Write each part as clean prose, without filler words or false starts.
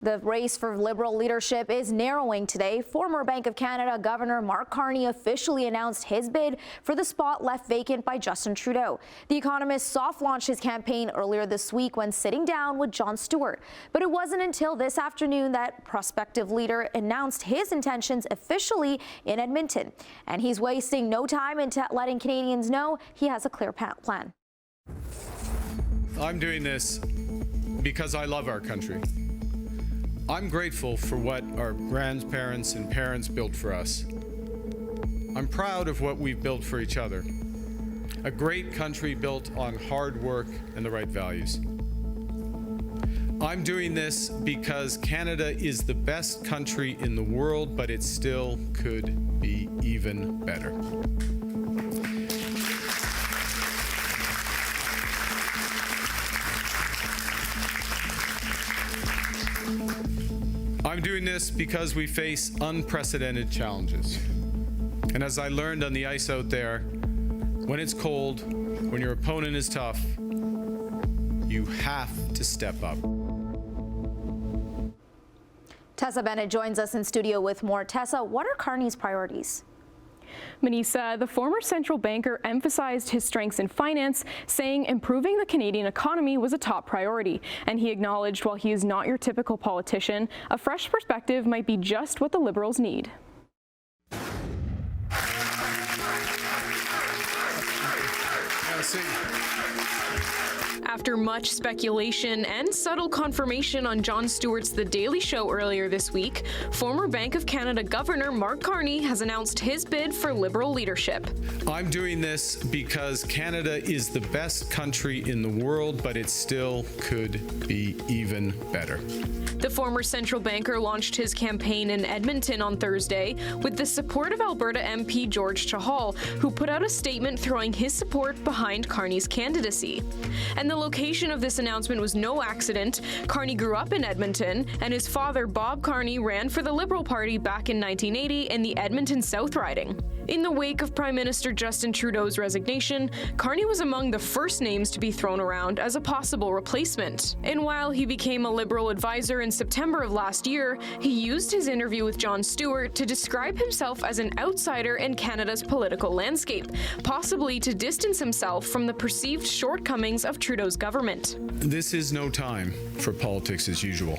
The race for Liberal leadership is narrowing today. Former Bank of Canada Governor Mark Carney officially announced his bid for the spot left vacant by Justin Trudeau. The Economist soft-launched his campaign earlier this week when sitting down with Jon Stewart. But it wasn't until this afternoon that prospective leader announced his intentions officially in Edmonton. And he's wasting no time into letting Canadians know he has a clear plan. I'm doing this because I love our country. I'm grateful for what our grandparents and parents built for us. I'm proud of what we've built for each other. A great country built on hard work and the right values. I'm doing this because Canada is the best country in the world, but it still could be even better. I'm doing this because we face unprecedented challenges. And as I learned on the ice out there, when it's cold, when your opponent is tough, you have to step up. Tessa Bennett joins us in studio with more. Tessa, what are Carney's priorities? Manisa, the former central banker emphasized his strengths in finance, saying improving the Canadian economy was a top priority. And he acknowledged while he is not your typical politician, a fresh perspective might be just what the Liberals need. After much speculation and subtle confirmation on Jon Stewart's The Daily Show earlier this week, former Bank of Canada Governor Mark Carney has announced his bid for Liberal leadership. I'm doing this because Canada is the best country in the world, but it still could be even better. The former central banker launched his campaign in Edmonton on Thursday with the support of Alberta MP George Chahal, who put out a statement throwing his support behind Carney's candidacy. And the location of this announcement was no accident. Carney grew up in Edmonton, and his father, Bob Carney, ran for the Liberal Party back in 1980 in the Edmonton South riding. In the wake of Prime Minister Justin Trudeau's resignation, Carney was among the first names to be thrown around as a possible replacement. And while he became a Liberal advisor in September of last year, he used his interview with Jon Stewart to describe himself as an outsider in Canada's political landscape, possibly to distance himself from the perceived shortcomings of Trudeau's government. This is no time for politics as usual.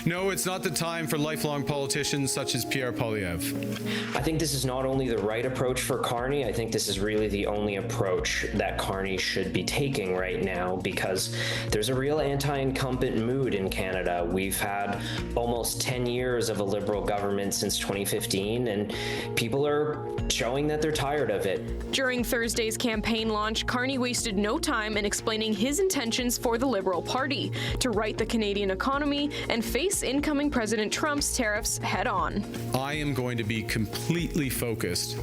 No, it's not the time for lifelong politicians such as Pierre Poilievre. I think this is not only the right approach for Carney, I think this is really the only approach that Carney should be taking right now, because there's a real anti-incumbent mood in Canada. We've had almost 10 years of a Liberal government since 2015, and people are showing that they're tired of it. During Thursday's campaign launch, Carney wasted no time in explaining his intentions for the Liberal Party to right the Canadian economy and face incoming President Trump's tariffs head-on. I am going to be completely focused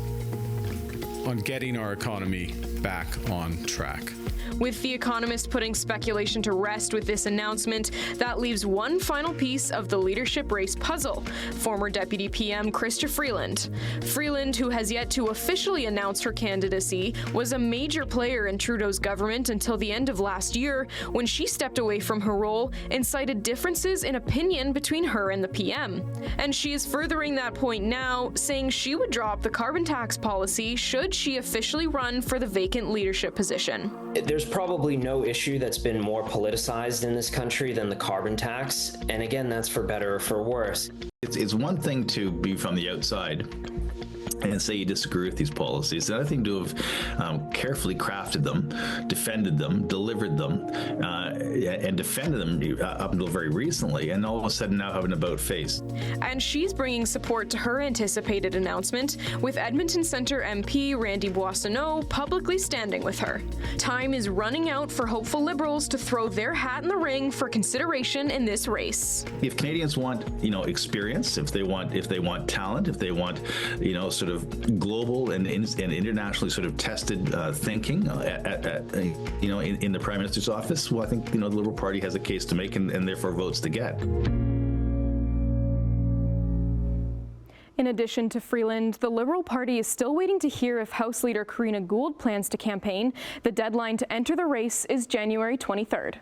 on getting our economy back on track. With The Economist putting speculation to rest with this announcement, that leaves one final piece of the leadership race puzzle: former Deputy PM Chrystia Freeland. Freeland, who has yet to officially announce her candidacy, was a major player in Trudeau's government until the end of last year, when she stepped away from her role and cited differences in opinion between her and the PM. And she is furthering that point now, saying she would drop the carbon tax policy should she officially run for the vacant leadership position. There's probably no issue that's been more politicized in this country than the carbon tax. And again, that's for better or for worse. It's one thing to be from the outside and say you disagree with these policies. The other thing to have carefully crafted them, defended them, delivered them, and defended them up until very recently, and all of a sudden now have an about-face. And she's bringing support to her anticipated announcement, with Edmonton Centre MP Randy Boissonnault publicly standing with her. Time is running out for hopeful Liberals to throw their hat in the ring for consideration in this race. If Canadians want, experience, if they want talent, if they want, sort of global and internationally sort of tested thinking in the Prime Minister's office, well, I think the Liberal Party has a case to make and therefore votes to get. In addition to Freeland, the Liberal Party is still waiting to hear if House Leader Karina Gould plans to campaign. The deadline to enter the race is January 23rd.